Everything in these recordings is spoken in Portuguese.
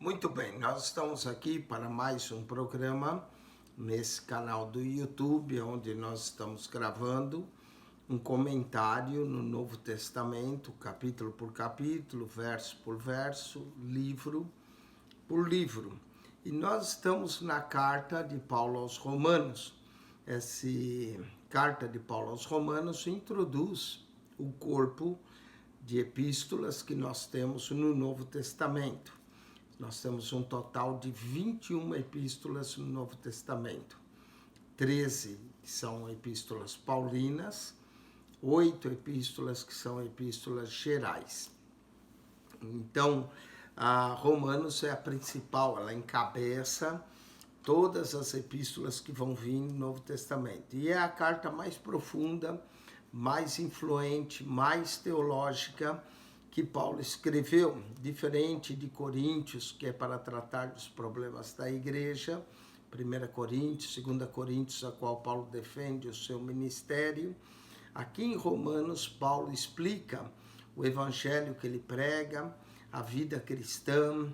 Muito bem, nós estamos aqui para mais um programa nesse canal do YouTube, onde nós estamos gravando um comentário no Novo Testamento, capítulo por capítulo, verso por verso, livro por livro. E nós estamos na carta de Paulo aos Romanos. Essa carta de Paulo aos Romanos introduz o corpo de epístolas que nós temos no Novo Testamento. Nós temos um total de 21 epístolas no Novo Testamento. 13 que são epístolas paulinas, 8 epístolas que são epístolas gerais. Então, a Romanos é a principal, ela encabeça todas as epístolas que vão vir no Novo Testamento. E é a carta mais profunda, mais influente, mais teológica que Paulo escreveu, diferente de Coríntios, que é para tratar dos problemas da igreja, 1 Coríntios, 2 Coríntios, a qual Paulo defende o seu ministério. Aqui em Romanos, Paulo explica o evangelho que ele prega, a vida cristã,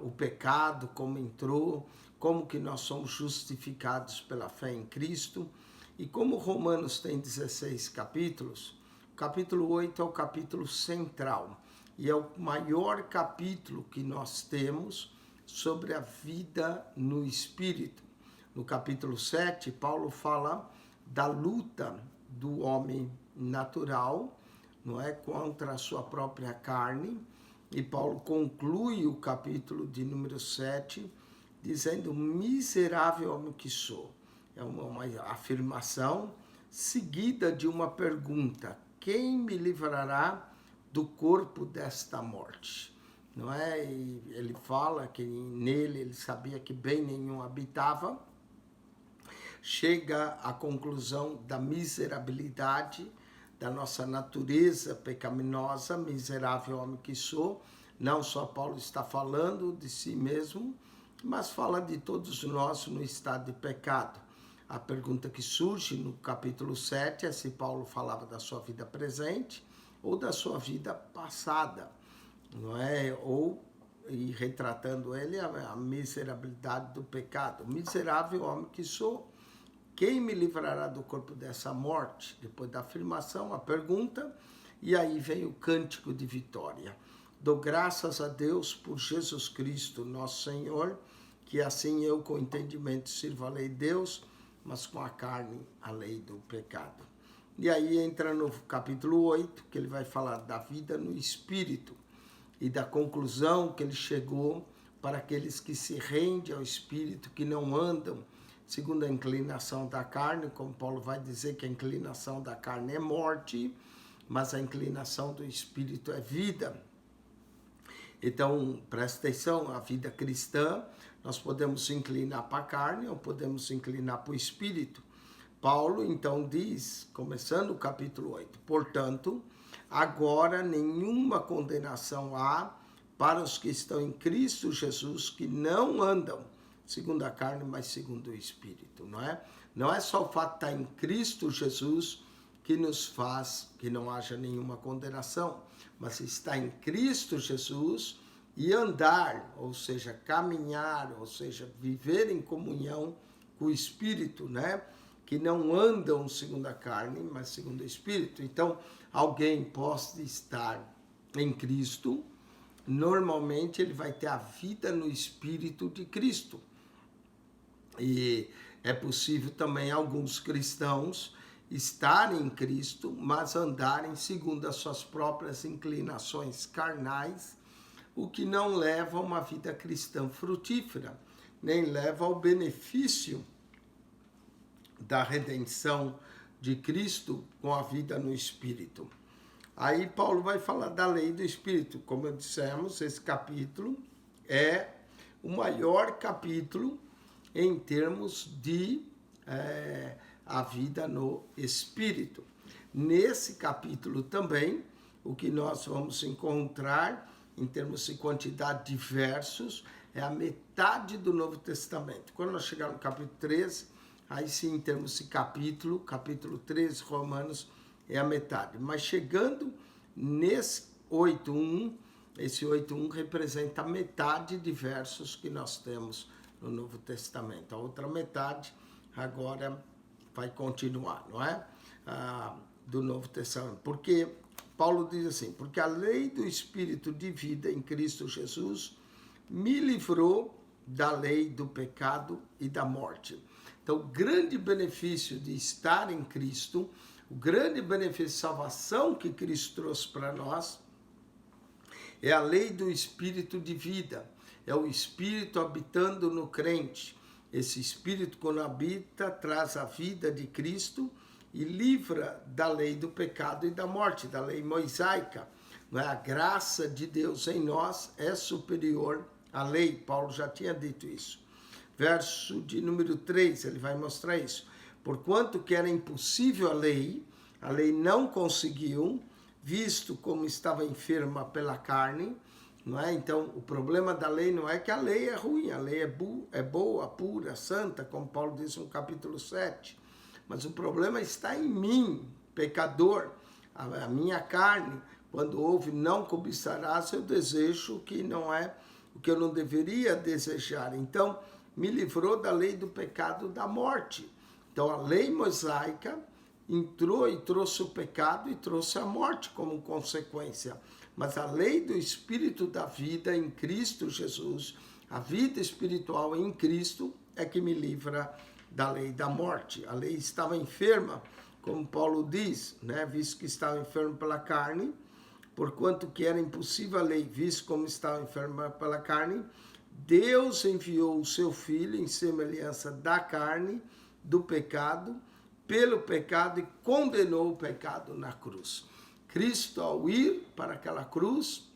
o pecado, como entrou, como que nós somos justificados pela fé em Cristo. E como Romanos tem 16 capítulos, o capítulo 8 é o capítulo central e é o maior capítulo que nós temos sobre a vida no Espírito. No capítulo 7, Paulo fala da luta do homem natural, não é, contra a sua própria carne, e Paulo conclui o capítulo de número 7 dizendo: miserável homem que sou. É uma afirmação seguida de uma pergunta: quem me livrará do corpo desta morte? Não é? E ele fala que nele ele sabia que bem nenhum habitava. Chega à conclusão da miserabilidade da nossa natureza pecaminosa, miserável homem que sou. Não só Paulo está falando de si mesmo, mas fala de todos nós no estado de pecado. A pergunta que surge no capítulo 7 é se Paulo falava da sua vida presente ou da sua vida passada, não é? Ou, e retratando ele, a miserabilidade do pecado. Miserável homem que sou, quem me livrará do corpo dessa morte? Depois da afirmação, a pergunta, e aí vem o cântico de vitória. Dou graças a Deus por Jesus Cristo, nosso Senhor, que assim eu com entendimento sirvo a lei de Deus, mas com a carne a lei do pecado. E aí entra no capítulo 8, que ele vai falar da vida no Espírito e da conclusão que ele chegou para aqueles que se rendem ao Espírito, que não andam segundo a inclinação da carne, como Paulo vai dizer que a inclinação da carne é morte, mas a inclinação do Espírito é vida. Então, presta atenção, a vida cristã, nós podemos se inclinar para a carne ou podemos se inclinar para o Espírito. Paulo, então, diz, começando o capítulo 8, portanto, agora nenhuma condenação há para os que estão em Cristo Jesus, que não andam segundo a carne, mas segundo o Espírito, não é? Não é só o fato de estar em Cristo Jesus que nos faz que não haja nenhuma condenação, mas estar em Cristo Jesus e andar, ou seja, caminhar, ou seja, viver em comunhão com o Espírito, né? Que não andam segundo a carne, mas segundo o Espírito. Então, alguém pode estar em Cristo, normalmente ele vai ter a vida no Espírito de Cristo. E é possível também alguns cristãos estarem em Cristo, mas andarem segundo as suas próprias inclinações carnais, o que não leva a uma vida cristã frutífera, nem leva ao benefício da redenção de Cristo com a vida no Espírito. Aí Paulo vai falar da lei do Espírito. Como dissemos, esse capítulo é o maior capítulo em termos de a vida no Espírito. Nesse capítulo também, o que nós vamos encontrar em termos de quantidade de versos é a metade do Novo Testamento. Quando nós chegarmos no capítulo 13, aí sim, em termos de capítulo 13, Romanos, é a metade. Mas chegando nesse 8.1, esse 8:1 representa a metade de versos que nós temos no Novo Testamento. A outra metade agora vai continuar, não é? Do Novo Testamento. Porque Paulo diz assim, porque a lei do Espírito de vida em Cristo Jesus me livrou da lei do pecado e da morte. Então, o grande benefício de estar em Cristo, o grande benefício de salvação que Cristo trouxe para nós, é a lei do Espírito de vida. É o Espírito habitando no crente. Esse Espírito, quando habita, traz a vida de Cristo e livra da lei do pecado e da morte, da lei mosaica. A graça de Deus em nós é superior à lei. Paulo já tinha dito isso. Verso de número 3, ele vai mostrar isso. Porquanto que era impossível a lei não conseguiu, visto como estava enferma pela carne, não é? Então, o problema da lei não é que a lei é ruim, a lei é boa, pura, santa, como Paulo diz no capítulo 7. Mas o problema está em mim, pecador, a minha carne. Quando ouve, não cobiçarás, eu desejo que não é o que eu não deveria desejar. Então, me livrou da lei do pecado e da morte. Então, a lei mosaica entrou e trouxe o pecado e trouxe a morte como consequência. Mas a lei do Espírito da vida em Cristo Jesus, a vida espiritual em Cristo, é que me livra da lei da morte. A lei estava enferma, como Paulo diz, né? Visto que estava enfermo pela carne, porquanto que era impossível a lei, visto como estava enferma pela carne, Deus enviou o seu Filho em semelhança da carne, do pecado, pelo pecado e condenou o pecado na cruz. Cristo, ao ir para aquela cruz,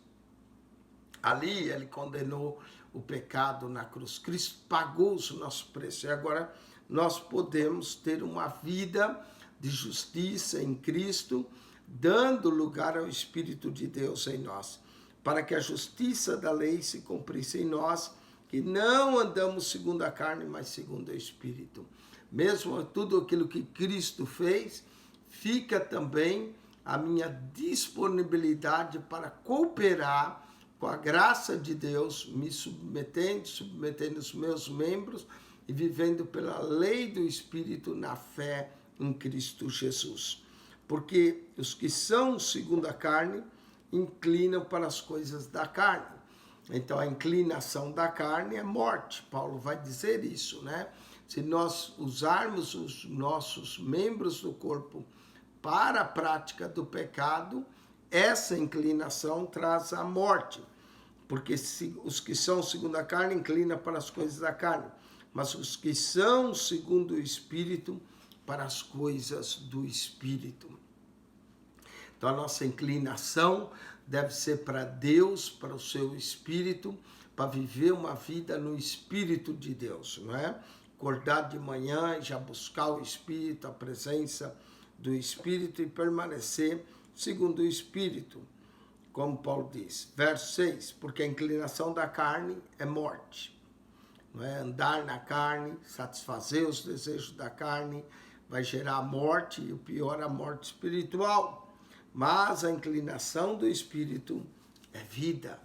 ali ele condenou o pecado na cruz. Cristo pagou o nosso preço. E agora nós podemos ter uma vida de justiça em Cristo, dando lugar ao Espírito de Deus em nós, para que a justiça da lei se cumprisse em nós, que não andamos segundo a carne, mas segundo o Espírito. Mesmo tudo aquilo que Cristo fez, fica também a minha disponibilidade para cooperar com a graça de Deus, me submetendo os meus membros e vivendo pela lei do Espírito na fé em Cristo Jesus. Porque os que são segundo a carne inclinam para as coisas da carne. Então a inclinação da carne é morte. Paulo vai dizer isso, né? Se nós usarmos os nossos membros do corpo para a prática do pecado, essa inclinação traz a morte. Porque os que são segundo a carne inclinam para as coisas da carne, mas os que são segundo o Espírito, para as coisas do Espírito. Então a nossa inclinação deve ser para Deus, para o seu Espírito, para viver uma vida no Espírito de Deus, não é? Acordar de manhã e já buscar o Espírito, a presença do Espírito e permanecer segundo o Espírito, como Paulo diz. Verso 6, porque a inclinação da carne é morte, não é? Andar na carne, satisfazer os desejos da carne, vai gerar morte e o pior, a morte espiritual. Mas a inclinação do Espírito é vida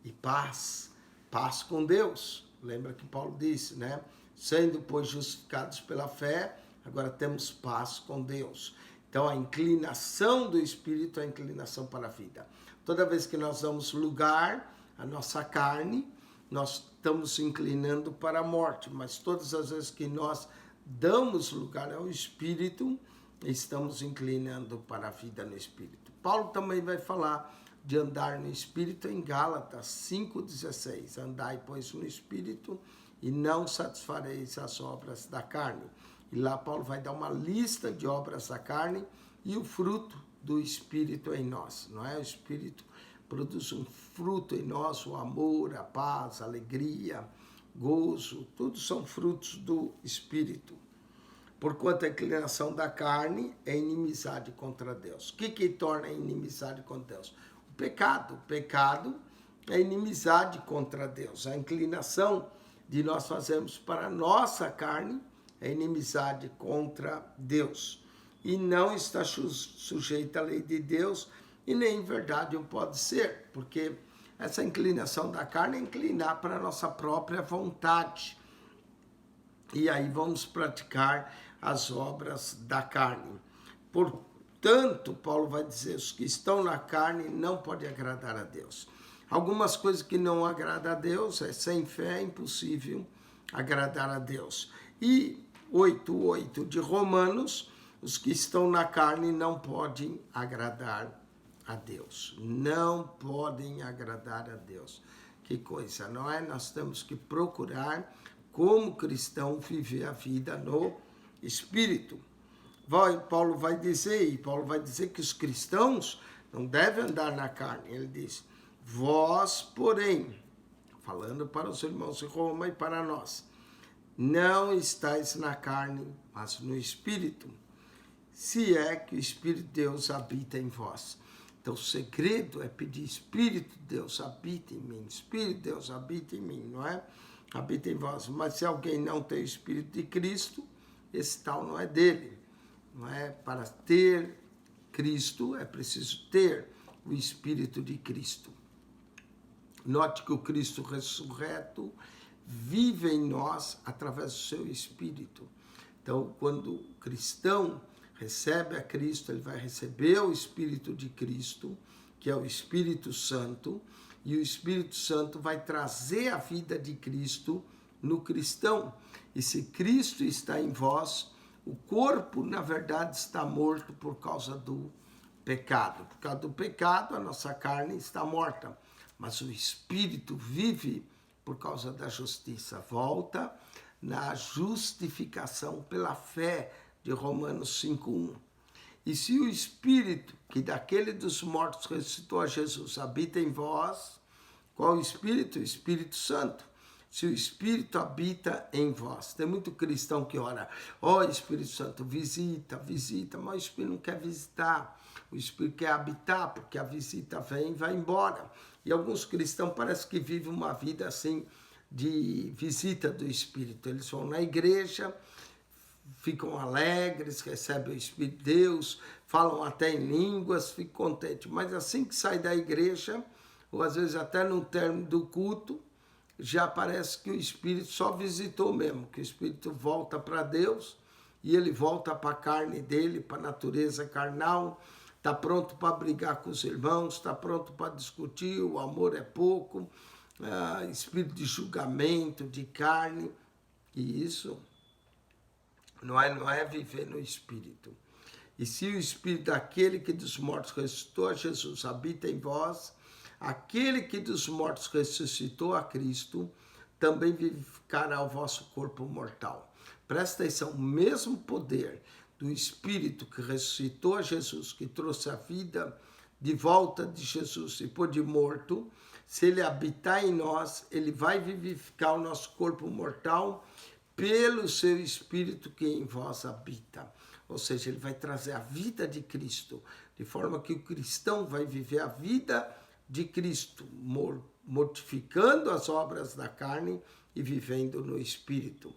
e paz, paz com Deus. Lembra que Paulo disse, né? Sendo, pois, justificados pela fé, agora temos paz com Deus. Então, a inclinação do Espírito é a inclinação para a vida. Toda vez que nós damos lugar à nossa carne, nós estamos inclinando para a morte. Mas todas as vezes que nós damos lugar ao Espírito, estamos inclinando para a vida no Espírito. Paulo também vai falar de andar no Espírito em Gálatas 5,16. Andai, pois, no Espírito e não satisfareis as obras da carne. E lá Paulo vai dar uma lista de obras da carne e o fruto do Espírito em nós, não é? O Espírito produz um fruto em nós, o amor, a paz, a alegria, gozo, tudo são frutos do Espírito. Porquanto a inclinação da carne é inimizade contra Deus. O que torna a inimizade contra Deus? O pecado. O pecado é inimizade contra Deus. A inclinação de nós fazermos para a nossa carne é inimizade contra Deus. E não está sujeita à lei de Deus, e nem em verdade o pode ser, porque Essa inclinação da carne é inclinar para a nossa própria vontade. E aí vamos praticar as obras da carne. Portanto, Paulo vai dizer, os que estão na carne não podem agradar a Deus. Algumas coisas que não agradam a Deus, sem fé é impossível agradar a Deus. E 8:8 de Romanos, os que estão na carne não podem agradar a Deus. Não podem agradar a Deus. Que coisa, não é? Nós temos que procurar, como cristão, viver a vida no Espírito. Paulo vai dizer que os cristãos não devem andar na carne. Ele diz, vós, porém, falando para os irmãos de Roma e para nós, não estáis na carne, mas no Espírito, se é que o Espírito de Deus habita em vós. Então, o segredo é pedir, Espírito de Deus habita em mim, Espírito de Deus habita em mim, não é? Habita em vós. Mas se alguém não tem o Espírito de Cristo, esse tal não é dele, não é? Para ter Cristo, é preciso ter o Espírito de Cristo. Note que o Cristo ressurreto vive em nós através do seu Espírito. Então, quando o cristão recebe a Cristo, ele vai receber o Espírito de Cristo, que é o Espírito Santo, e o Espírito Santo vai trazer a vida de Cristo no cristão. E se Cristo está em vós, o corpo, na verdade, está morto por causa do pecado. Por causa do pecado, a nossa carne está morta, mas o Espírito vive por causa da justiça. Volta na justificação pela fé de Romanos 5:1. E se o Espírito, que daquele dos mortos ressuscitou a Jesus, habita em vós, qual o Espírito? O Espírito Santo. Se o Espírito habita em vós. Tem muito cristão que ora, Espírito Santo, visita, mas o Espírito não quer visitar. O Espírito quer habitar, porque a visita vem e vai embora. E alguns cristãos parece que vivem uma vida assim, de visita do Espírito. Eles vão na igreja, ficam alegres, recebem o Espírito de Deus, falam até em línguas, ficam contentes. Mas assim que sai da igreja, ou às vezes até no término do culto, já parece que o Espírito só visitou mesmo, que o Espírito volta para Deus e ele volta para a carne dele, para a natureza carnal, está pronto para brigar com os irmãos, está pronto para discutir, o amor é pouco, espírito de julgamento, de carne, e isso não é viver no Espírito. E se o Espírito daquele que dos mortos ressuscitou a Jesus habita em vós, aquele que dos mortos ressuscitou a Cristo também vivificará o vosso corpo mortal. Presta atenção, o mesmo poder do Espírito que ressuscitou a Jesus, que trouxe a vida de volta de Jesus e pôr de morto, se ele habitar em nós, ele vai vivificar o nosso corpo mortal pelo seu Espírito que em vós habita. Ou seja, ele vai trazer a vida de Cristo, de forma que o cristão vai viver a vida de Cristo, mortificando as obras da carne e vivendo no Espírito.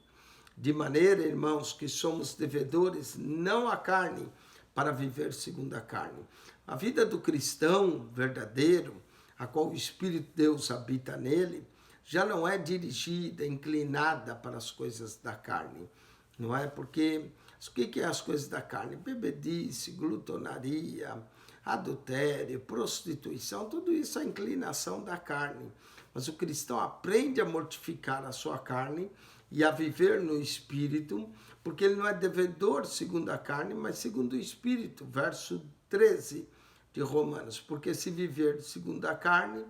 De maneira, irmãos, que somos devedores não à carne, para viver segundo a carne. A vida do cristão verdadeiro, a qual o Espírito de Deus habita nele, já não é dirigida, inclinada para as coisas da carne. Não é? Porque o que é as coisas da carne? Bebedice, glutonaria, adultério, prostituição, tudo isso é inclinação da carne. Mas o cristão aprende a mortificar a sua carne e a viver no Espírito, porque ele não é devedor segundo a carne, mas segundo o Espírito. Verso 13 de Romanos. Porque se viver segundo a carne,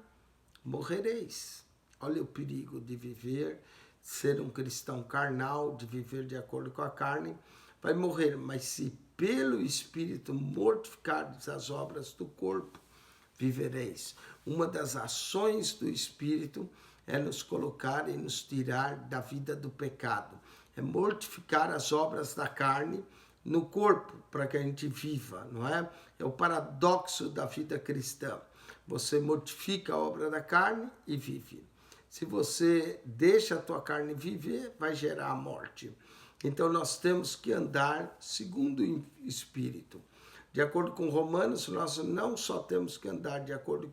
morrereis. Olha o perigo de viver, ser um cristão carnal, de viver de acordo com a carne, vai morrer. Mas se pelo Espírito mortificardes as obras do corpo, vivereis. Uma das ações do Espírito é nos colocar e nos tirar da vida do pecado. É mortificar as obras da carne no corpo, para que a gente viva, não é? É o paradoxo da vida cristã. Você mortifica a obra da carne e vive. Se você deixa a tua carne viver, vai gerar a morte. Então nós temos que andar segundo o Espírito. De acordo com Romanos, nós não só temos que andar de acordo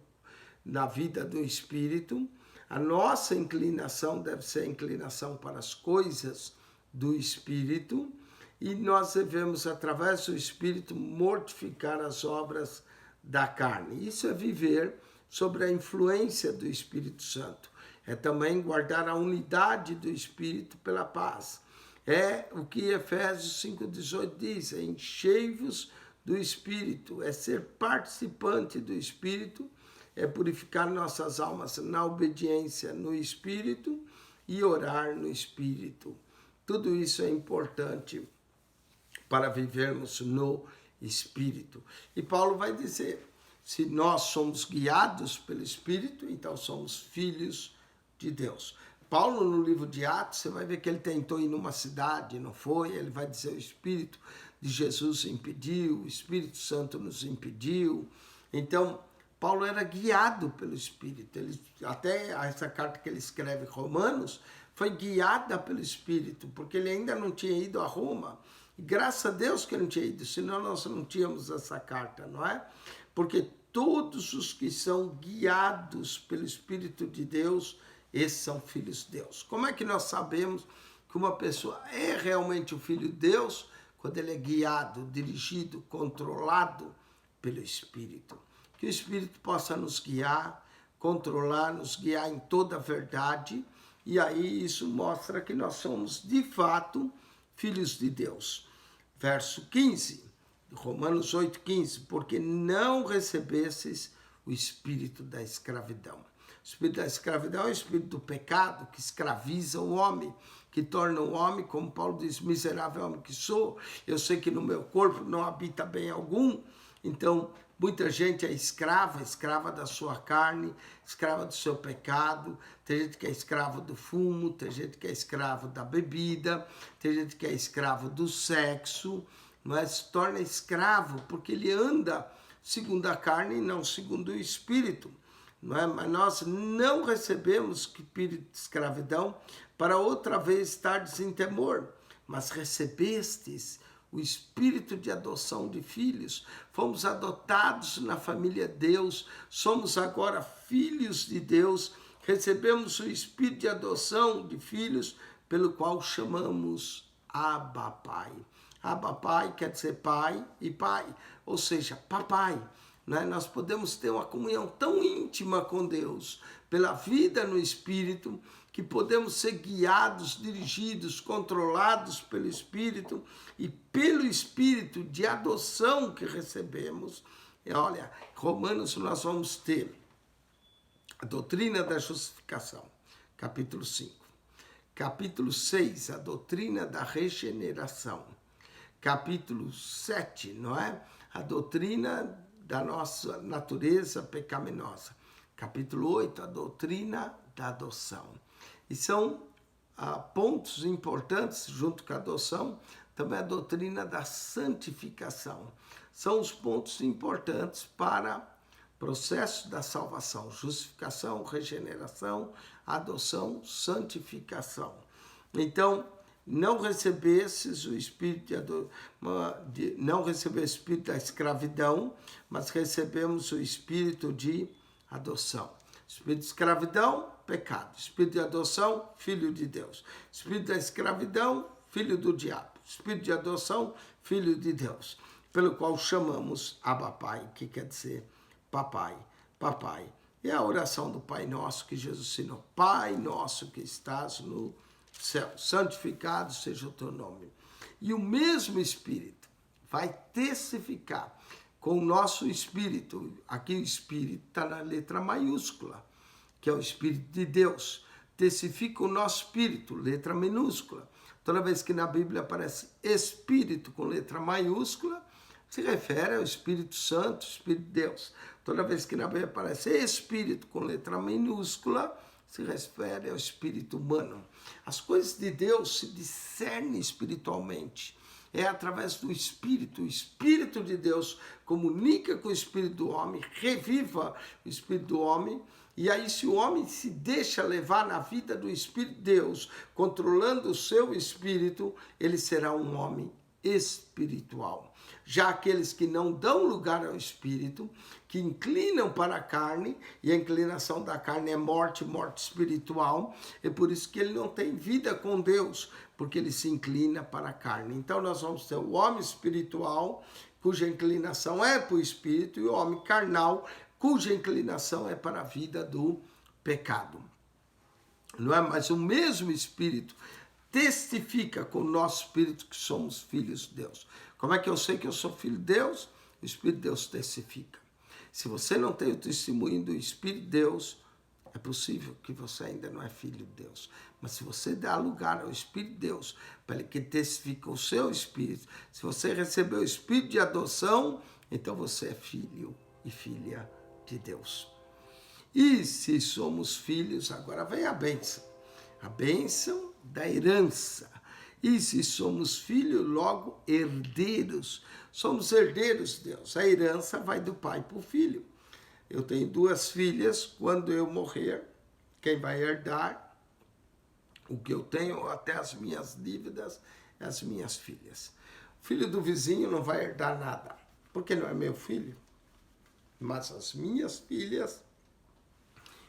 na vida do Espírito. A nossa inclinação deve ser a inclinação para as coisas do Espírito, e nós devemos, através do Espírito, mortificar as obras da carne. Isso é viver sobre a influência do Espírito Santo. É também guardar a unidade do Espírito pela paz. É o que Efésios 5,18 diz, é enchei-vos do Espírito, é ser participante do Espírito, é purificar nossas almas na obediência no Espírito e orar no Espírito. Tudo isso é importante para vivermos no Espírito. E Paulo vai dizer, se nós somos guiados pelo Espírito, então somos filhos de Deus. Paulo, no livro de Atos, você vai ver que ele tentou ir numa cidade, não foi? Ele vai dizer, o Espírito de Jesus impediu, o Espírito Santo nos impediu. Então, Paulo era guiado pelo Espírito. Até essa carta que ele escreve, Romanos, foi guiada pelo Espírito, porque ele ainda não tinha ido a Roma. E graças a Deus que ele não tinha ido, senão nós não tínhamos essa carta, não é? Porque todos os que são guiados pelo Espírito de Deus, esses são filhos de Deus. Como é que nós sabemos que uma pessoa é realmente o filho de Deus? Quando ele é guiado, dirigido, controlado pelo Espírito. Que o Espírito possa nos guiar, controlar, nos guiar em toda a verdade. E aí isso mostra que nós somos, de fato, filhos de Deus. Verso 15, Romanos 8,15. Porque não recebestes o espírito da escravidão. O espírito da escravidão é o espírito do pecado, que escraviza o homem, que torna o homem, como Paulo diz, miserável homem que sou. Eu sei que no meu corpo não habita bem algum. Então, muita gente é escrava da sua carne, escrava do seu pecado. Tem gente que é escravo do fumo, tem gente que é escravo da bebida, tem gente que é escravo do sexo, mas se torna escravo porque ele anda segundo a carne e não segundo o Espírito. Não é? Mas nós não recebemos espírito de escravidão para outra vez estardes em temor, mas recebestes o espírito de adoção de filhos. Fomos adotados na família de Deus, somos agora filhos de Deus, recebemos o espírito de adoção de filhos, pelo qual chamamos Abba Pai. Abba Pai quer dizer pai e pai, ou seja, papai. Nós podemos ter uma comunhão tão íntima com Deus, pela vida no Espírito, que podemos ser guiados, dirigidos, controlados pelo Espírito e pelo Espírito de adoção que recebemos. E olha, Romanos nós vamos ter a doutrina da justificação, capítulo 5. Capítulo 6, a doutrina da regeneração. Capítulo 7, não é? A doutrina da nossa natureza pecaminosa. Capítulo 8, a doutrina da adoção. E são pontos importantes, junto com a adoção, também a doutrina da santificação. São os pontos importantes para o processo da salvação. Justificação, regeneração, adoção, santificação. Então, não recebesses o espírito não recebemos o espírito da escravidão, mas recebemos o espírito de adoção. Espírito de escravidão, pecado. Espírito de adoção, filho de Deus. Espírito da escravidão, filho do diabo. Espírito de adoção, filho de Deus. Pelo qual chamamos Abba Pai, que quer dizer papai, papai. E a oração do Pai Nosso que Jesus ensinou. Pai Nosso que estás no céu, santificado seja o teu nome. E o mesmo Espírito vai testificar com o nosso Espírito. Aqui o Espírito está na letra maiúscula, que é o Espírito de Deus. Testifica o nosso Espírito, letra minúscula. Toda vez que na Bíblia aparece Espírito com letra maiúscula, se refere ao Espírito Santo, Espírito de Deus. Toda vez que na Bíblia aparece Espírito com letra minúscula, se refere ao espírito humano. As coisas de Deus se discernem espiritualmente. É através do Espírito. O Espírito de Deus comunica com o Espírito do homem, reviva o Espírito do homem. E aí, se o homem se deixa levar na vida do Espírito de Deus, controlando o seu espírito, ele será um homem espiritual. Já aqueles que não dão lugar ao espírito, que inclinam para a carne, e a inclinação da carne é morte, morte espiritual, é por isso que ele não tem vida com Deus, porque ele se inclina para a carne. Então nós vamos ter o homem espiritual, cuja inclinação é para o espírito, e o homem carnal, cuja inclinação é para a vida do pecado. Não é? Mas o mesmo espírito testifica com o nosso espírito que somos filhos de Deus. Como é que eu sei que eu sou filho de Deus? O Espírito de Deus testifica. Se você não tem o testemunho do Espírito de Deus, é possível que você ainda não é filho de Deus. Mas se você dá lugar ao Espírito de Deus, para ele que testifica o seu Espírito, se você recebeu o Espírito de adoção, então você é filho e filha de Deus. E se somos filhos, agora vem a bênção da herança. E se somos filhos, logo herdeiros. Somos herdeiros de Deus. A herança vai do pai para o filho. Eu tenho 2 filhas. Quando eu morrer, quem vai herdar o que eu tenho, até as minhas dívidas, é as minhas filhas. O filho do vizinho não vai herdar nada, porque não é meu filho. Mas as minhas filhas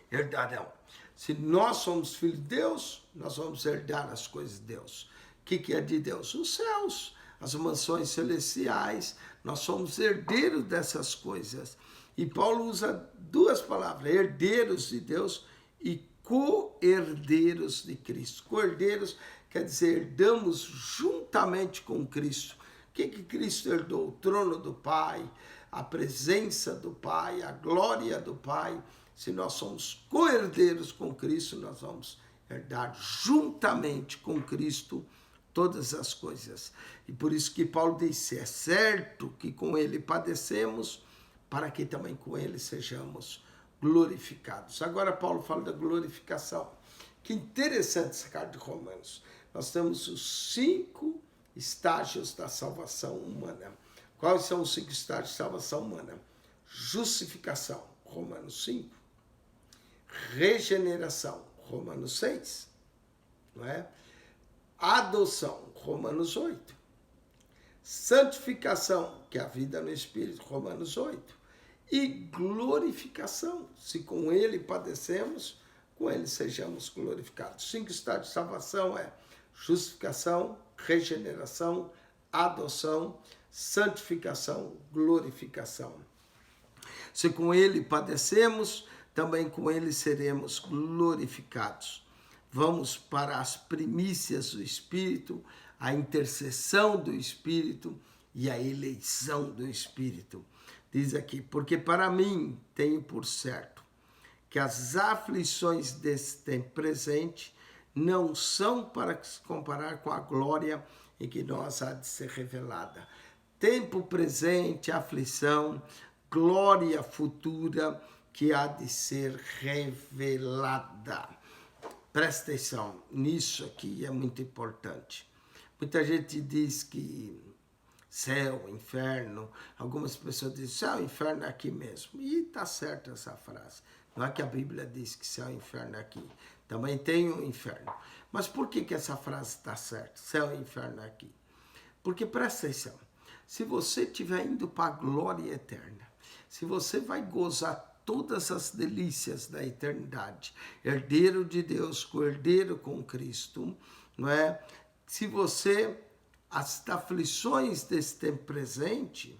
herdarão. Se nós somos filhos de Deus, nós vamos herdar as coisas de Deus. O que é de Deus? Os céus, as mansões celestiais. Nós somos herdeiros dessas coisas. E Paulo usa 2 palavras, herdeiros de Deus e co-herdeiros de Cristo. Co-herdeiros quer dizer, herdamos juntamente com Cristo. O que Cristo herdou? O trono do Pai, a presença do Pai, a glória do Pai. Se nós somos co-herdeiros com Cristo, nós vamos herdar juntamente com Cristo todas as coisas. E por isso que Paulo disse, é certo que com ele padecemos, para que também com ele sejamos glorificados. Agora Paulo fala da glorificação. Que interessante essa carta de Romanos. Nós temos os 5 estágios da salvação humana. Quais são os 5 estágios de salvação humana? Justificação, Romanos 5. Regeneração, Romanos 6. Não é? Adoção, Romanos 8. Santificação, que é a vida no Espírito, Romanos 8. E glorificação, se com ele padecemos, com ele sejamos glorificados. 5 estágios de salvação é justificação, regeneração, adoção, santificação, glorificação. Se com ele padecemos, também com ele seremos glorificados. Vamos para as primícias do Espírito, a intercessão do Espírito e a eleição do Espírito. Diz aqui, porque para mim tenho por certo que as aflições desse tempo presente não são para se comparar com a glória em que nós há de ser revelada. Tempo presente, aflição, glória futura que há de ser revelada. Presta atenção nisso aqui, é muito importante. Muita gente diz que céu, inferno, algumas pessoas dizem céu e inferno é aqui mesmo. E está certa essa frase. Não é que a Bíblia diz que céu e inferno é aqui. Também tem o inferno. Mas por que essa frase está certa? Céu e inferno é aqui. Porque presta atenção. Se você estiver indo para a glória eterna, se você vai gozar todas as delícias da eternidade, herdeiro de Deus, co-herdeiro com Cristo, não é? Se você, as aflições desse tempo presente,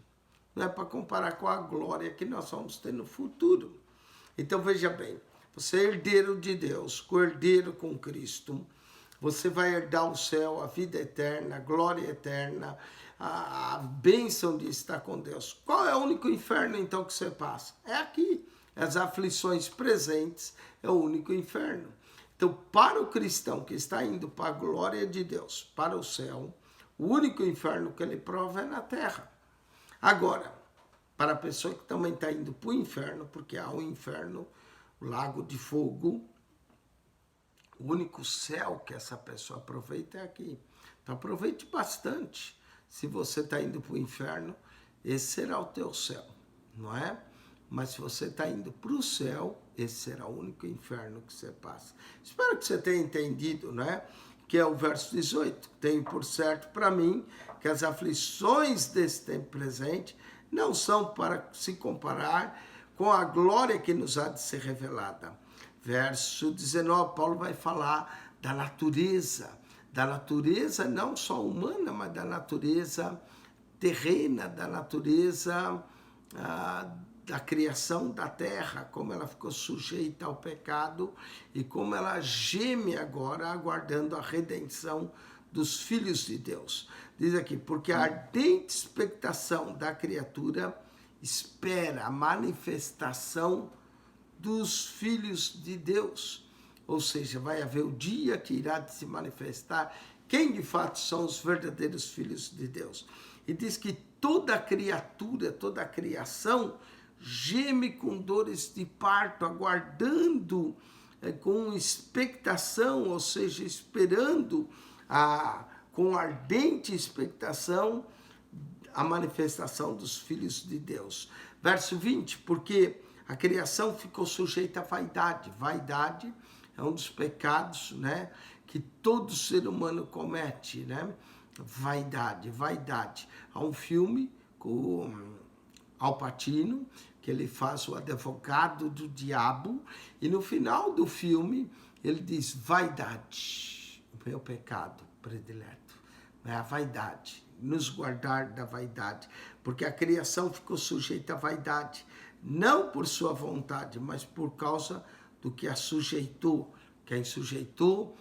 não é para comparar com a glória que nós vamos ter no futuro. Então veja bem, você é herdeiro de Deus, co-herdeiro com Cristo, você vai herdar o céu, a vida eterna, a glória eterna, a bênção de estar com Deus. Qual é o único inferno então que você passa? É aqui. As aflições presentes é o único inferno. Então, para o cristão que está indo para a glória de Deus, para o céu, o único inferno que ele prova é na terra. Agora, para a pessoa que também está indo para o inferno, porque há o inferno, o lago de fogo, o único céu que essa pessoa aproveita é aqui. Então, aproveite bastante. Se você está indo para o inferno, esse será o teu céu, não é? Mas se você está indo para o céu, esse será o único inferno que você passa. Espero que você tenha entendido, né? que é o verso 18. Tenho por certo para mim que as aflições desse tempo presente não são para se comparar com a glória que nos há de ser revelada. Verso 19, Paulo vai falar da natureza não só humana, mas da natureza terrena, da natureza da criação da terra, como ela ficou sujeita ao pecado e como ela geme agora aguardando a redenção dos filhos de Deus. Diz aqui, porque a ardente expectação da criatura espera a manifestação dos filhos de Deus. Ou seja, vai haver o dia que irá de se manifestar quem de fato são os verdadeiros filhos de Deus. E diz que toda criatura, toda a criação geme com dores de parto, aguardando com expectação, ou seja, esperando com ardente expectação a manifestação dos filhos de Deus. Verso 20, porque a criação ficou sujeita à vaidade. Vaidade é um dos pecados, né, que todo ser humano comete, né? Vaidade. Há um filme com Al Pacino, que ele faz o advogado do diabo, e no final do filme ele diz, vaidade, o meu pecado predileto, né? A vaidade, nos guardar da vaidade, porque a criação ficou sujeita à vaidade, não por sua vontade, mas por causa do que a sujeitou. Quem sujeitou,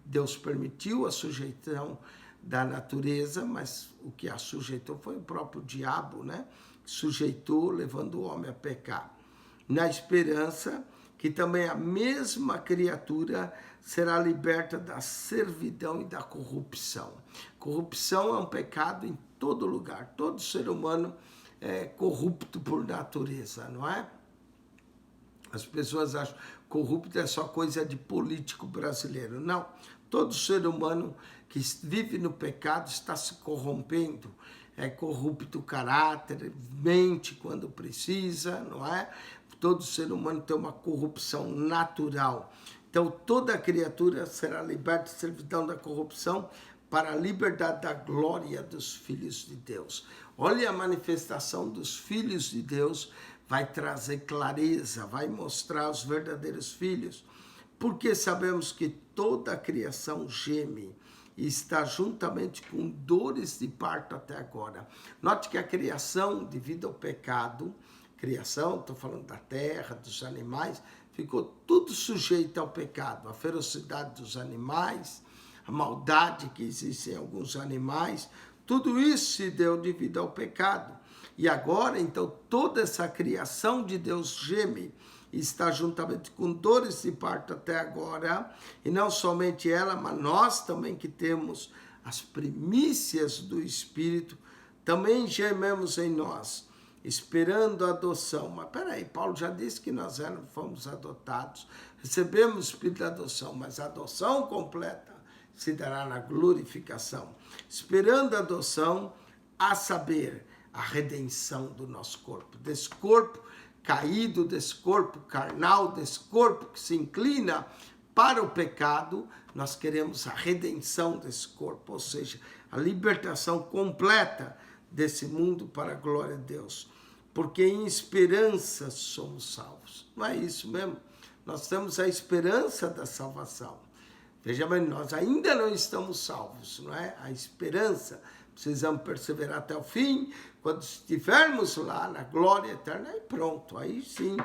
Deus permitiu a sujeição da natureza, mas o que a sujeitou foi o próprio diabo, né? Sujeitou, levando o homem a pecar. Na esperança que também a mesma criatura será liberta da servidão e da corrupção. Corrupção é um pecado em todo lugar. Todo ser humano é corrupto por natureza, não é? As pessoas acham que corrupto é só coisa de político brasileiro. Não. Todo ser humano que vive no pecado está se corrompendo. É corrupto o caráter, mente quando precisa, não é? Todo ser humano tem uma corrupção natural. Então, toda criatura será liberta da servidão da corrupção para a liberdade da glória dos filhos de Deus. Olha a manifestação dos filhos de Deus, vai trazer clareza, vai mostrar os verdadeiros filhos, porque sabemos que toda a criação geme e está juntamente com dores de parto até agora. Note que a criação, devido ao pecado, estou falando da terra, dos animais, ficou tudo sujeito ao pecado, a ferocidade dos animais, a maldade que existe em alguns animais, tudo isso se deu devido ao pecado. E agora, então, toda essa criação de Deus geme e está juntamente com dores de parto até agora, e não somente ela, mas nós também que temos as primícias do Espírito, também gememos em nós, esperando a adoção. Mas peraí, Paulo já disse que nós fomos adotados, recebemos o Espírito da adoção, mas a adoção completa se dará na glorificação. Esperando a adoção, a saber, a redenção do nosso corpo, desse corpo caído, desse corpo carnal, desse corpo que se inclina para o pecado, nós queremos a redenção desse corpo, ou seja, a libertação completa desse mundo para a glória de Deus. Porque em esperança somos salvos. Não é isso mesmo? Nós temos a esperança da salvação. Veja bem, nós ainda não estamos salvos, não é? A esperança, precisamos perseverar até o fim. Quando estivermos lá na glória eterna, aí pronto, aí sim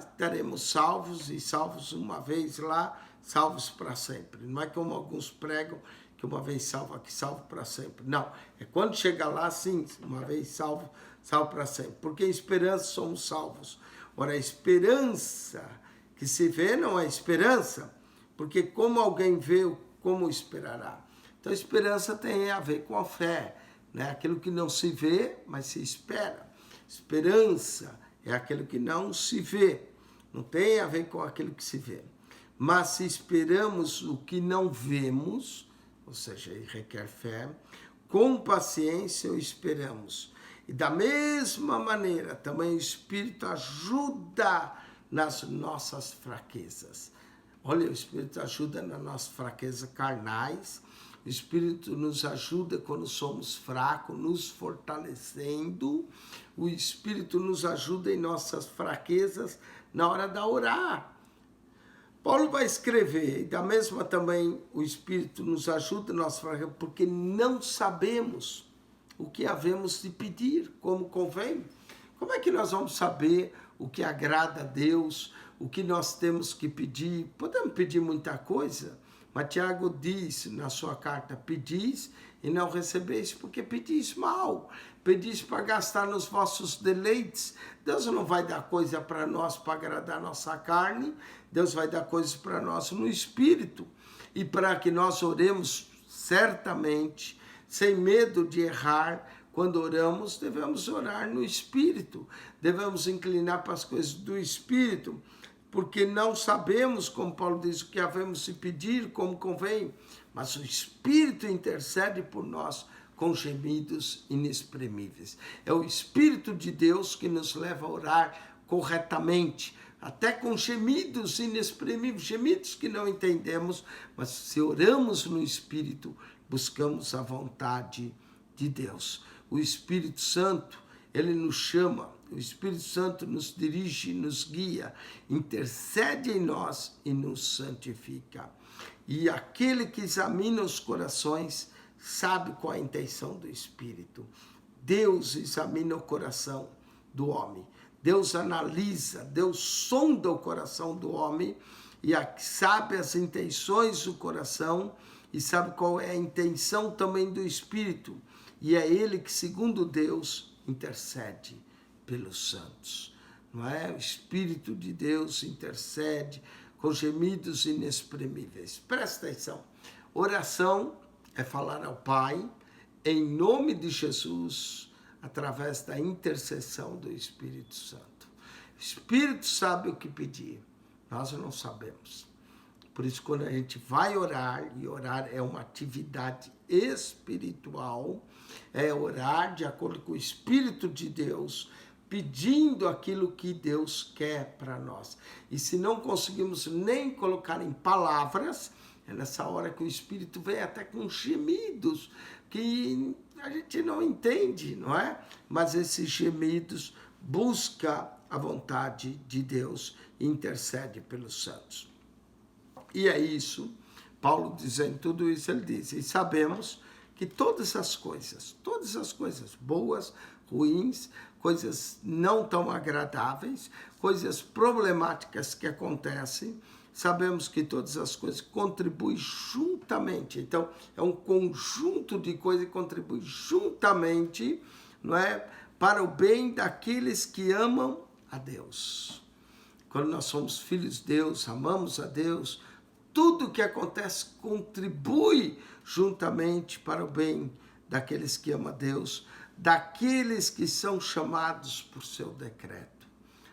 estaremos salvos, e salvos uma vez lá, salvos para sempre. Não é como alguns pregam, que uma vez salvo aqui, salvo para sempre. Não, é quando chegar lá, sim, uma vez salvo, salvo para sempre. Porque em esperança somos salvos. Ora, a esperança que se vê não é esperança, porque como alguém vê, como esperará? Então, a esperança tem a ver com a fé, né? Aquilo que não se vê, mas se espera. Esperança é aquilo que não se vê, não tem a ver com aquilo que se vê. Mas se esperamos o que não vemos, ou seja, requer fé, com paciência o esperamos. E da mesma maneira, também o Espírito ajuda nas nossas fraquezas. Olha, o Espírito ajuda nas nossas fraquezas carnais. O Espírito nos ajuda quando somos fracos, nos fortalecendo. O Espírito nos ajuda em nossas fraquezas na hora de orar. Paulo vai escrever, e da mesma também o Espírito nos ajuda em nossas fraquezas, porque não sabemos o que havemos de pedir, como convém. Como é que nós vamos saber o que agrada a Deus, o que nós temos que pedir? Podemos pedir muita coisa, mas Tiago diz na sua carta, pedis e não recebeis, porque pedis mal, pedis para gastar nos vossos deleites. Deus não vai dar coisa para nós para agradar a nossa carne, Deus vai dar coisas para nós no Espírito, e para que nós oremos certamente, sem medo de errar. Quando oramos, devemos orar no Espírito, devemos inclinar para as coisas do Espírito, porque não sabemos, como Paulo diz, o que havemos de pedir, como convém, mas o Espírito intercede por nós com gemidos inexprimíveis. É o Espírito de Deus que nos leva a orar corretamente, até com gemidos inexprimíveis, gemidos que não entendemos, mas se oramos no Espírito, buscamos a vontade de Deus. O Espírito Santo, ele nos chama, o Espírito Santo nos dirige, nos guia, intercede em nós e nos santifica. E aquele que examina os corações sabe qual é a intenção do Espírito. Deus examina o coração do homem. Deus analisa, Deus sonda o coração do homem e sabe as intenções do coração e sabe qual é a intenção também do Espírito. E é ele que, segundo Deus, intercede pelos santos. Não é? O Espírito de Deus intercede com gemidos inexprimíveis. Presta atenção. Oração é falar ao Pai em nome de Jesus, através da intercessão do Espírito Santo. O Espírito sabe o que pedir, nós não sabemos. Por isso, quando a gente vai orar, e orar é uma atividade espiritual, é orar de acordo com o Espírito de Deus, pedindo aquilo que Deus quer para nós. E se não conseguimos nem colocar em palavras, é nessa hora que o Espírito vem até com gemidos, que a gente não entende, não é? Mas esses gemidos buscam a vontade de Deus e intercede pelos santos. E é isso, Paulo dizendo tudo isso, ele diz, e sabemos que todas as coisas boas, ruins, coisas não tão agradáveis, coisas problemáticas que acontecem, sabemos que todas as coisas contribuem juntamente. Então, é um conjunto de coisas que contribuem juntamente, não é, para o bem daqueles que amam a Deus. Quando nós somos filhos de Deus, amamos a Deus, tudo que acontece contribui juntamente para o bem daqueles que amam a Deus, daqueles que são chamados por seu decreto.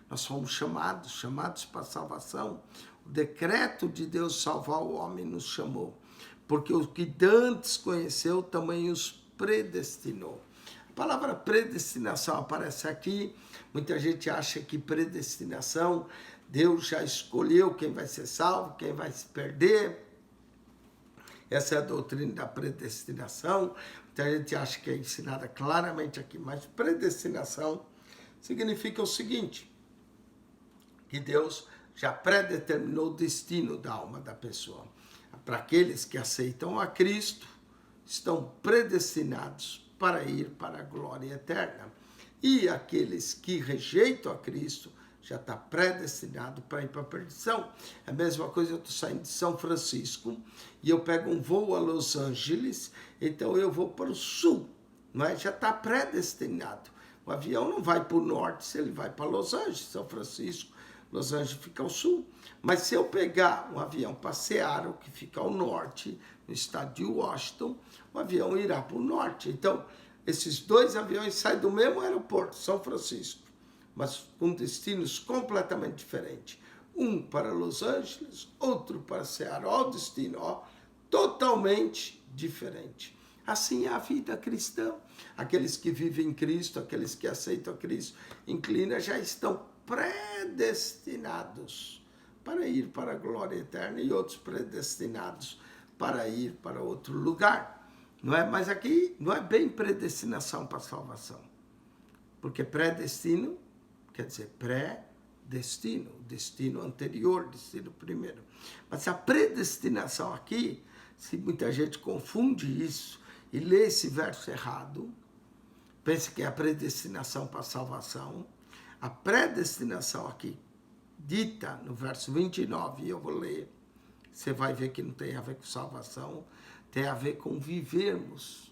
Nós somos chamados para a salvação. O decreto de Deus salvar o homem nos chamou, porque o que dantes conheceu também os predestinou. A palavra predestinação aparece aqui. Muita gente acha que predestinação, Deus já escolheu quem vai ser salvo, quem vai se perder. Essa é a doutrina da predestinação. Muita gente acha que é ensinada claramente aqui, mas predestinação significa o seguinte, que Deus já predeterminou o destino da alma da pessoa. Para aqueles que aceitam a Cristo, estão predestinados para ir para a glória eterna. E aqueles que rejeitam a Cristo, já está predestinado para ir para a perdição. É a mesma coisa, eu estou saindo de São Francisco e eu pego um voo a Los Angeles, então eu vou para o sul, não é? Já está predestinado. O avião não vai para o norte se ele vai para Los Angeles, São Francisco. Los Angeles fica ao sul. Mas se eu pegar um avião para Seattle, que fica ao norte, no estado de Washington, o avião irá para o norte. Então, esses dois aviões saem do mesmo aeroporto, São Francisco, mas com destinos completamente diferentes. Um para Los Angeles, outro para Seattle. Olha o destino, totalmente diferente. Assim é a vida cristã. Aqueles que vivem em Cristo, aqueles que aceitam a Cristo, inclina, já estão predestinados para ir para a glória eterna e outros predestinados para ir para outro lugar. Não é? Mas aqui não é bem predestinação para a salvação. Porque predestino quer dizer pré-destino, destino anterior, destino primeiro. Mas a predestinação aqui, se muita gente confunde isso e lê esse verso errado, pensa que é a predestinação para a salvação. A predestinação aqui, dita no verso 29, eu vou ler, você vai ver que não tem a ver com salvação, tem a ver com vivermos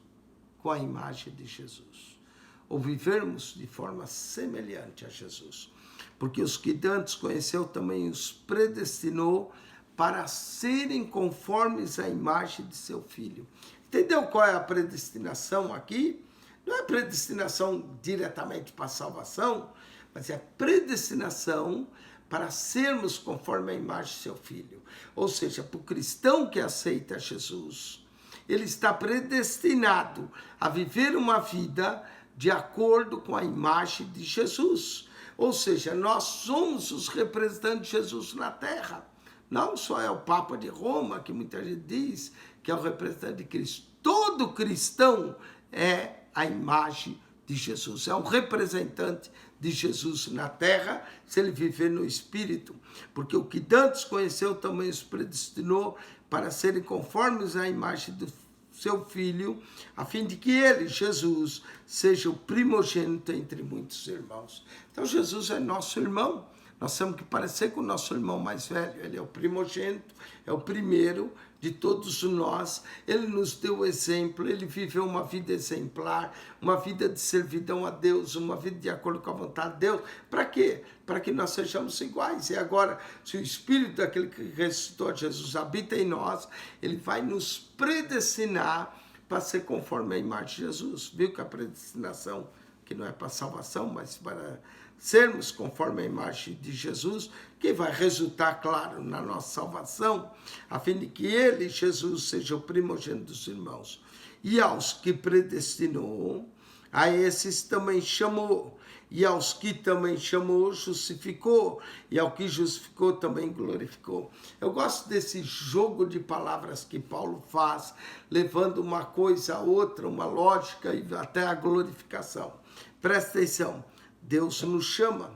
com a imagem de Jesus. Ou vivermos de forma semelhante a Jesus. Porque os que antes conheceu também os predestinou para serem conformes à imagem de seu Filho. Entendeu qual é a predestinação aqui? Não é predestinação diretamente para a salvação, mas é predestinação para sermos conforme a imagem de seu Filho. Ou seja, para o cristão que aceita Jesus, ele está predestinado a viver uma vida de acordo com a imagem de Jesus. Ou seja, nós somos os representantes de Jesus na terra. Não só é o Papa de Roma, que muita gente diz que é o representante de Cristo. Todo cristão é a imagem de Jesus. É um representante de Jesus na terra, se ele viver no Espírito. Porque o que Dantes conheceu também os predestinou para serem conformes à imagem do seu Filho, a fim de que ele, Jesus, seja o primogênito entre muitos irmãos. Então Jesus é nosso irmão, nós temos que parecer com o nosso irmão mais velho, ele é o primogênito, é o primeiro de todos nós, ele nos deu o exemplo, ele viveu uma vida exemplar, uma vida de servidão a Deus, uma vida de acordo com a vontade de Deus. Para quê? Para que nós sejamos iguais. E agora, se o Espírito daquele que ressuscitou Jesus habita em nós, ele vai nos predestinar para ser conforme a imagem de Jesus. Viu que a predestinação, que não é para salvação, mas para sermos conforme a imagem de Jesus, que vai resultar, claro, na nossa salvação, a fim de que ele, Jesus, seja o primogênito dos irmãos. E aos que predestinou, a esses também chamou. E aos que também chamou, justificou. E ao que justificou, também glorificou. Eu gosto desse jogo de palavras que Paulo faz, levando uma coisa a outra, uma lógica e até a glorificação. Presta atenção. Deus nos chama,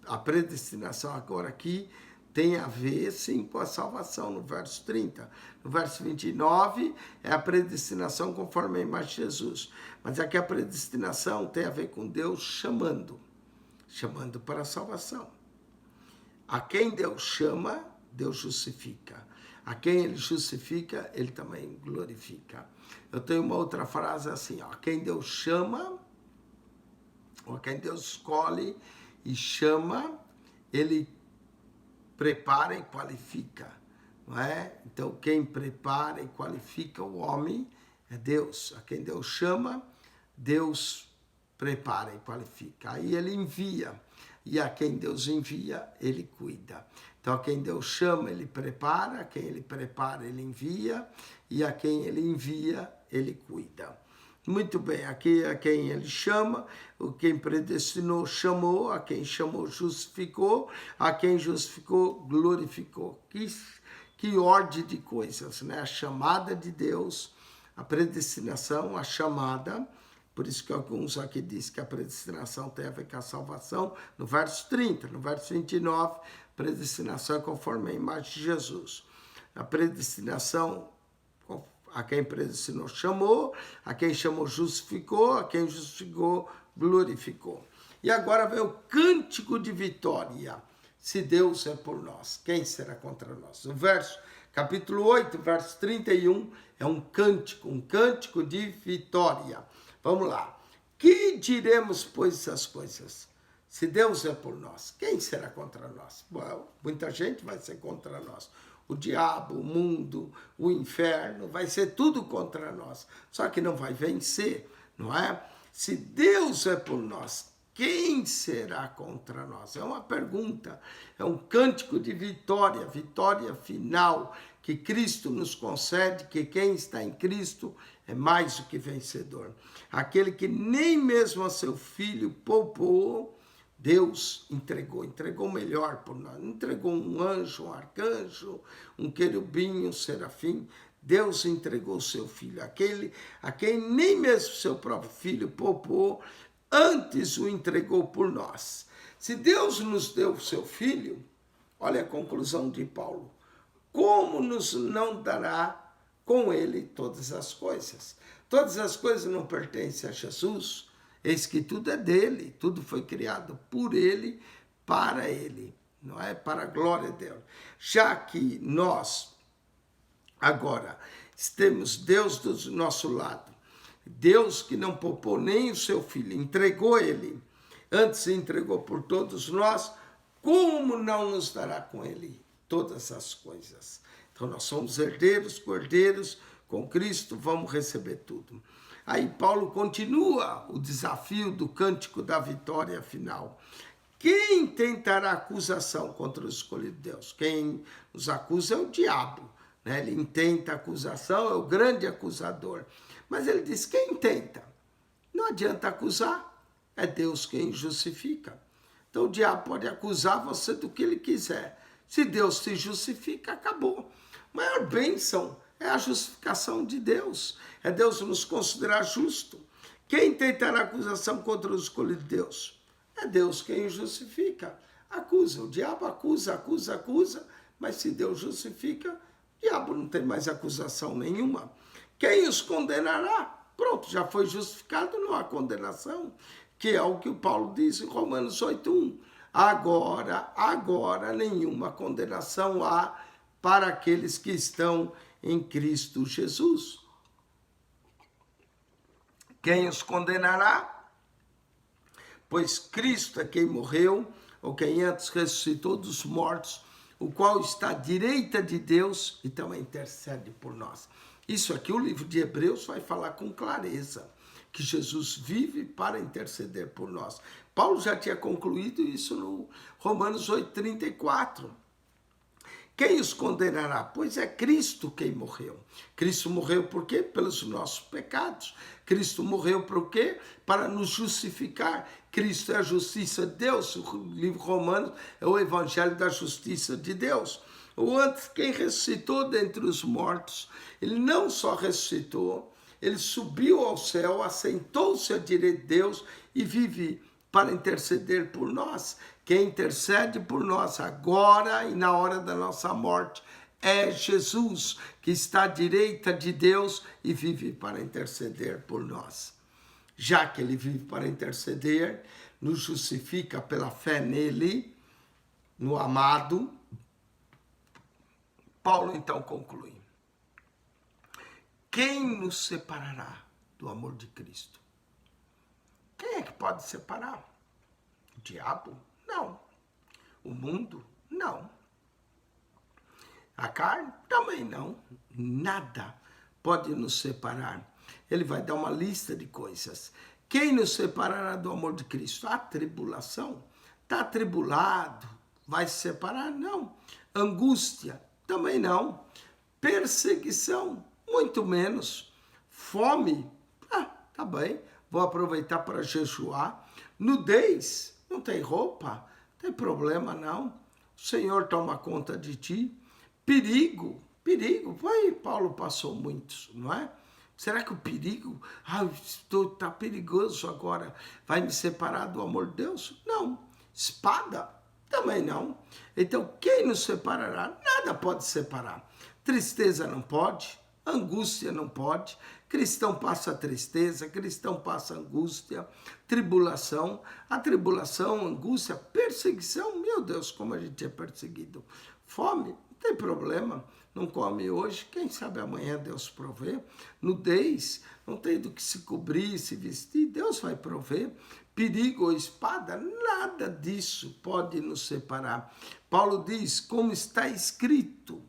a predestinação agora aqui tem a ver sim com a salvação, no verso 30. No verso 29 é a predestinação conforme a imagem de Jesus. Mas aqui a predestinação tem a ver com Deus chamando para a salvação. A quem Deus chama, Deus justifica. A quem ele justifica, ele também glorifica. Eu tenho uma outra frase assim, ó, a quem Deus chama, ou quem Deus escolhe e chama, ele prepara e qualifica, não é? Então, quem prepara e qualifica o homem é Deus. A quem Deus chama, Deus prepara e qualifica. Aí ele envia, e a quem Deus envia, ele cuida. Então, a quem Deus chama, ele prepara, a quem ele prepara, ele envia, e a quem ele envia, ele cuida. Muito bem, aqui a quem ele chama, quem predestinou chamou, a quem chamou justificou, a quem justificou glorificou. Que ordem de coisas, né? A chamada de Deus, a predestinação, a chamada, por isso que alguns aqui dizem que a predestinação tem a ver com a salvação, no verso 30, no verso 29, predestinação é conforme a imagem de Jesus. A predestinação, a quem predestinou chamou, a quem chamou justificou, a quem justificou glorificou. E agora vem o cântico de vitória. Se Deus é por nós, quem será contra nós? O verso, capítulo 8, verso 31, é um cântico de vitória. Vamos lá. Que diremos, pois, essas coisas? Se Deus é por nós, quem será contra nós? Bom, muita gente vai ser contra nós. O diabo, o mundo, o inferno, vai ser tudo contra nós. Só que não vai vencer, não é? Se Deus é por nós, quem será contra nós? É uma pergunta, é um cântico de vitória, vitória final, que Cristo nos concede, que quem está em Cristo é mais do que vencedor. Aquele que nem mesmo a seu filho poupou, Deus entregou melhor por nós. Entregou um anjo, um arcanjo, um querubim, um serafim. Deus entregou o seu filho, a quem nem mesmo seu próprio filho poupou, antes o entregou por nós. Se Deus nos deu o seu filho, olha a conclusão de Paulo, como nos não dará com ele todas as coisas? Todas as coisas não pertencem a Jesus, eis que tudo é dele, tudo foi criado por ele, para ele, não é? Para a glória dele. Já que nós, agora, temos Deus do nosso lado, Deus que não poupou nem o seu filho, entregou ele, antes entregou por todos nós, como não nos dará com ele todas as coisas? Então nós somos herdeiros, cordeiros, com Cristo vamos receber tudo. Aí Paulo continua o desafio do cântico da vitória final. Quem tentará acusação contra o escolhido de Deus? Quem nos acusa é o diabo, né? Ele intenta acusação, é o grande acusador. Mas ele diz, quem tenta? Não adianta acusar, é Deus quem justifica. Então o diabo pode acusar você do que ele quiser. Se Deus se justifica, acabou. A maior bênção é a justificação de Deus. É Deus nos considerar justo. Quem tentará acusação contra o escolhido de Deus? É Deus quem justifica. Acusa, o diabo acusa, mas se Deus justifica, o diabo não tem mais acusação nenhuma. Quem os condenará? Pronto, já foi justificado, não há condenação, que é o que o Paulo diz em Romanos 8:1. Agora nenhuma condenação há para aqueles que estão em Cristo Jesus. Quem os condenará? Pois Cristo é quem morreu, ou quem antes ressuscitou dos mortos, o qual está à direita de Deus e também intercede por nós. Isso aqui o livro de Hebreus vai falar com clareza, que Jesus vive para interceder por nós. Paulo já tinha concluído isso no Romanos 8:34. Quem os condenará? Pois é Cristo quem morreu. Cristo morreu por quê? Pelos nossos pecados. Cristo morreu por quê? Para nos justificar. Cristo é a justiça de Deus. O livro Romanos é o evangelho da justiça de Deus. O antes, quem ressuscitou dentre os mortos, ele não só ressuscitou, ele subiu ao céu, assentou-se à direita de Deus e vive para interceder por nós. Quem intercede por nós agora e na hora da nossa morte é Jesus, que está à direita de Deus e vive para interceder por nós. Já que ele vive para interceder, nos justifica pela fé nele, no amado. Paulo então conclui. Quem nos separará do amor de Cristo? Quem é que pode separar? O diabo? Não. O mundo? Não. A carne? Também não. Nada pode nos separar. Ele vai dar uma lista de coisas. Quem nos separará do amor de Cristo? A tribulação. Está atribulado? Vai se separar? Não. Angústia? Também não. Perseguição? Muito menos. Fome? Tá bem. Vou aproveitar para jejuar. Nudez? Não tem roupa? Não tem problema, não. O Senhor toma conta de ti. Perigo? Perigo? Paulo passou muitos, não é? Será que o perigo, está perigoso agora, vai me separar do amor de Deus? Não. Espada? Também não. Então, quem nos separará? Nada pode separar. Tristeza não pode, angústia não pode, cristão passa tristeza, cristão passa angústia, tribulação, a tribulação, angústia, perseguição, meu Deus, como a gente é perseguido. Fome? Não tem problema. Não come hoje, quem sabe amanhã Deus provê. Nudez, não tem do que se cobrir, se vestir, Deus vai prover. Perigo ou espada, nada disso pode nos separar. Paulo diz, como está escrito.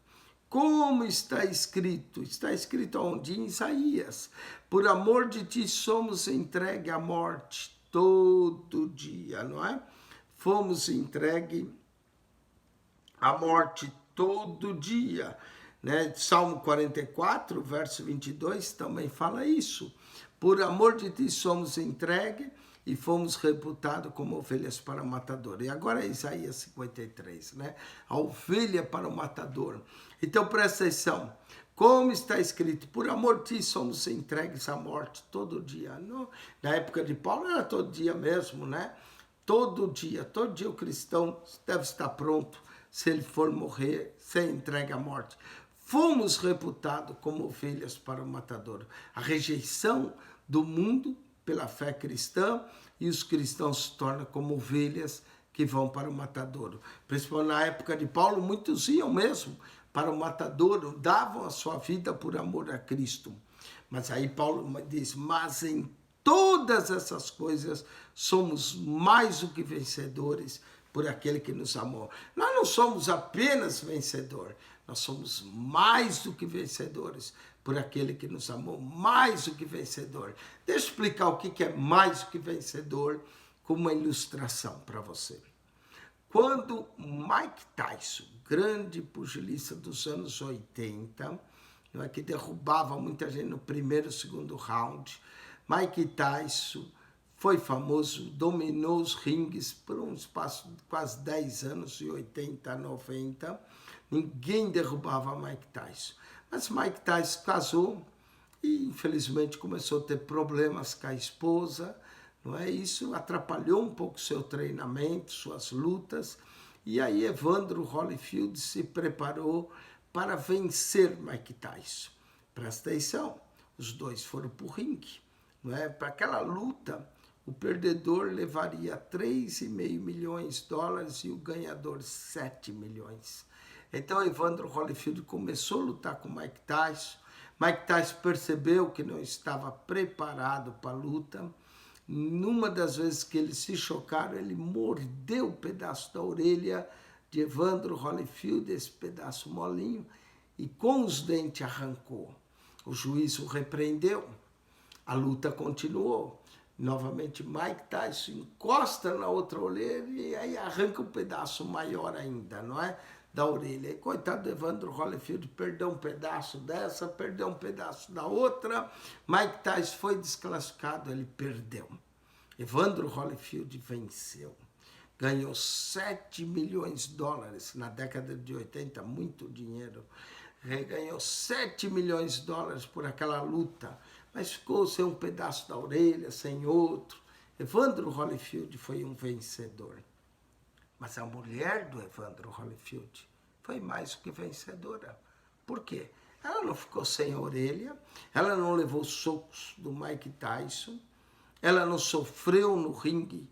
Como está escrito? Está escrito onde? Em Isaías. Por amor de ti somos entregues à morte todo dia, não é? Fomos entregues à morte todo dia, né? Salmo 44, verso 22, também fala isso. Por amor de ti somos entregues e fomos reputados como ovelhas para o matador. E agora é Isaías 53, né? A ovelha para o matador. Então presta atenção. Como está escrito, por amor de ti somos entregues à morte todo dia. Na época de Paulo era todo dia mesmo, né? Todo dia o cristão deve estar pronto, se ele for morrer, ser entregue à morte. Fomos reputados como ovelhas para o matador. A rejeição do mundo pela fé cristã, e os cristãos se tornam como ovelhas que vão para o matadouro. Principalmente na época de Paulo, muitos iam mesmo para o matadouro, davam a sua vida por amor a Cristo. Mas aí Paulo diz, mas em todas essas coisas somos mais do que vencedores por aquele que nos amou. Nós não somos apenas vencedores, nós somos mais do que vencedores por aquele que nos amou, mais do que vencedor. Deixa eu explicar o que é mais do que vencedor com uma ilustração para você. Quando Mike Tyson, grande pugilista dos anos 80, que derrubava muita gente no primeiro e segundo round, Mike Tyson foi famoso, dominou os ringues por um espaço de quase 10 anos, de 80 a 90. Ninguém derrubava Mike Tyson. Mas Mike Tyson casou e, infelizmente, começou a ter problemas com a esposa. Não é? Isso atrapalhou um pouco seu treinamento, suas lutas. E aí Evandro Holyfield se preparou para vencer Mike Tyson. Presta atenção, os dois foram para o ringue. Não é? Para aquela luta, o perdedor levaria 3,5 milhões de dólares e o ganhador 7 milhões. Então Evandro Holyfield começou a lutar com Mike Tyson. Mike Tyson percebeu que não estava preparado para a luta. Numa das vezes que eles se chocaram, ele mordeu um pedaço da orelha de Evandro Holyfield, esse pedaço molinho, e com os dentes arrancou. O juiz o repreendeu. A luta continuou. Novamente Mike Tyson encosta na outra orelha e aí arranca um pedaço maior ainda, não é? Da orelha. E coitado do Evandro Holyfield, perdeu um pedaço dessa, perdeu um pedaço da outra. Mike Tyson foi desclassificado, ele perdeu. Evandro Holyfield venceu. Ganhou 7 milhões de dólares na década de 80, muito dinheiro. Ganhou 7 milhões de dólares por aquela luta, mas ficou sem um pedaço da orelha, sem outro. Evandro Holyfield foi um vencedor. Mas a mulher do Evandro Holyfield foi mais do que vencedora. Por quê? Ela não ficou sem a orelha, ela não levou socos do Mike Tyson, ela não sofreu no ringue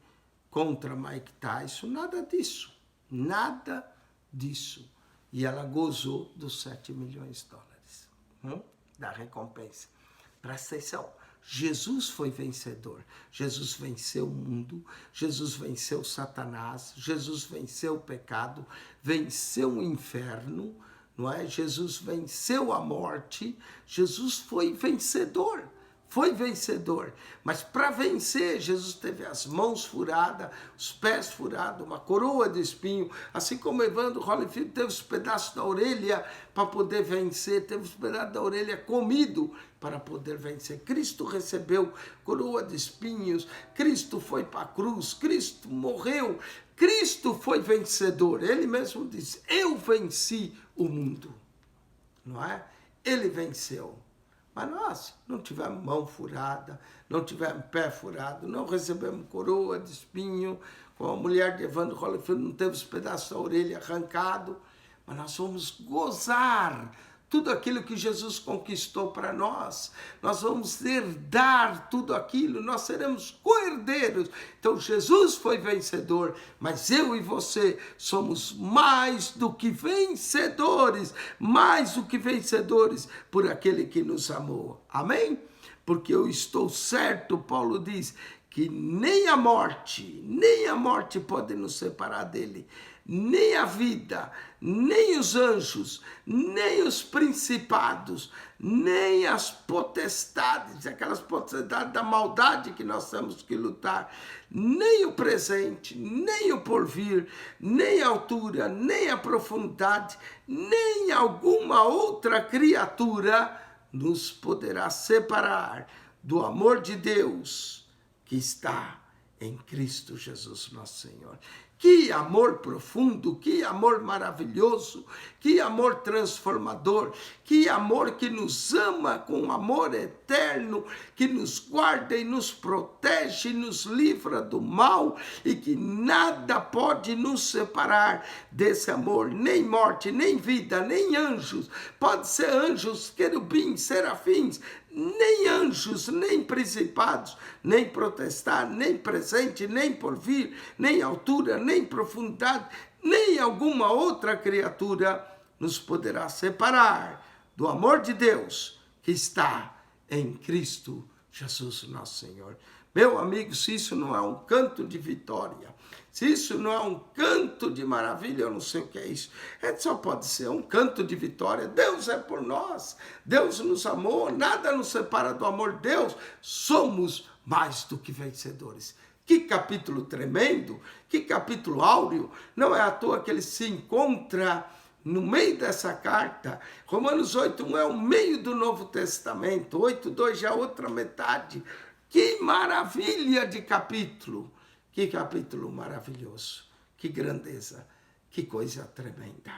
contra Mike Tyson, nada disso. Nada disso. E ela gozou dos 7 milhões de dólares da recompensa. Presta atenção. Jesus foi vencedor. Jesus venceu o mundo, Jesus venceu Satanás, Jesus venceu o pecado, venceu o inferno, não é? Jesus venceu a morte, Jesus foi vencedor. Foi vencedor, mas para vencer, Jesus teve as mãos furadas, os pés furados, uma coroa de espinho, assim como Evandro Holyfield teve os pedaços da orelha para poder vencer, teve os pedaços da orelha comido para poder vencer. Cristo recebeu coroa de espinhos, Cristo foi para a cruz, Cristo morreu, Cristo foi vencedor. Ele mesmo disse, eu venci o mundo, não é? Ele venceu. Mas nós não tivemos mão furada, não tivemos pé furado, não recebemos coroa de espinho, como a mulher de Evandro Holyfield não teve os pedaços da orelha arrancados, mas nós vamos gozar tudo aquilo que Jesus conquistou para nós. Nós vamos herdar tudo aquilo, nós seremos co-herdeiros. Então Jesus foi vencedor, mas eu e você somos mais do que vencedores, por aquele que nos amou. Amém? Porque eu estou certo, Paulo diz, que nem a morte pode nos separar dele, nem a vida, nem os anjos, nem os principados, nem as potestades, aquelas potestades da maldade que nós temos que lutar, nem o presente, nem o porvir, nem a altura, nem a profundidade, nem alguma outra criatura nos poderá separar do amor de Deus que está em Cristo Jesus, nosso Senhor. Que amor profundo, que amor maravilhoso, que amor transformador, que amor que nos ama com amor eterno, que nos guarda e nos protege, nos livra do mal e que nada pode nos separar desse amor, nem morte, nem vida, nem anjos, pode ser anjos, querubins, serafins, nem anjos, nem principados, nem potestade, nem presente, nem porvir, nem altura, nem profundidade, nem alguma outra criatura nos poderá separar do amor de Deus que está em Cristo Jesus, nosso Senhor. Meu amigo, se isso não é um canto de vitória, se isso não é um canto de maravilha, eu não sei o que é isso. Só pode ser um canto de vitória. Deus é por nós. Deus nos amou. Nada nos separa do amor de Deus. Somos mais do que vencedores. Que capítulo tremendo. Que capítulo áureo. Não é à toa que ele se encontra no meio dessa carta. Romanos 8:1 é o meio do Novo Testamento. 8:2 já é a outra metade. Que maravilha de capítulo. Que capítulo maravilhoso, que grandeza, que coisa tremenda.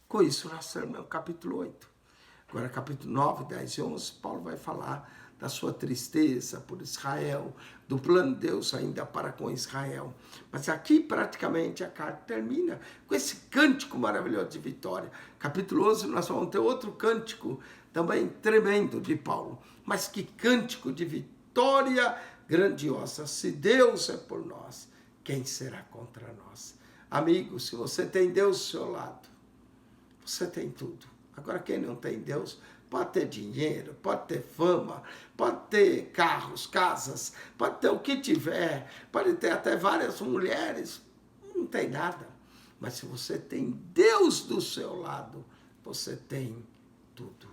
Com isso, nós terminamos o capítulo 8. Agora, capítulo 9, 10 e 11, Paulo vai falar da sua tristeza por Israel, do plano de Deus ainda para com Israel. Mas aqui, praticamente, a carta termina com esse cântico maravilhoso de vitória. Capítulo 11, nós vamos ter outro cântico também tremendo de Paulo. Mas que cântico de vitória grandiosa. Se Deus é por nós, quem será contra nós? Amigo, se você tem Deus ao seu lado, você tem tudo. Agora, quem não tem Deus, pode ter dinheiro, pode ter fama, pode ter carros, casas, pode ter o que tiver, pode ter até várias mulheres, não tem nada. Mas se você tem Deus do seu lado, você tem tudo.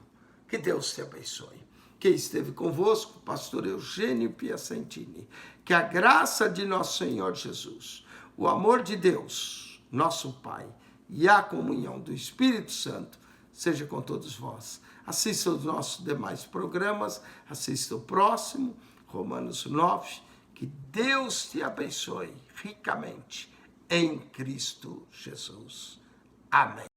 Que Deus te abençoe. Quem esteve convosco, pastor Eugênio Piacentini. Que a graça de nosso Senhor Jesus, o amor de Deus, nosso Pai, e a comunhão do Espírito Santo seja com todos vós. Assista os nossos demais programas, assista o próximo, Romanos 9. Que Deus te abençoe ricamente em Cristo Jesus. Amém.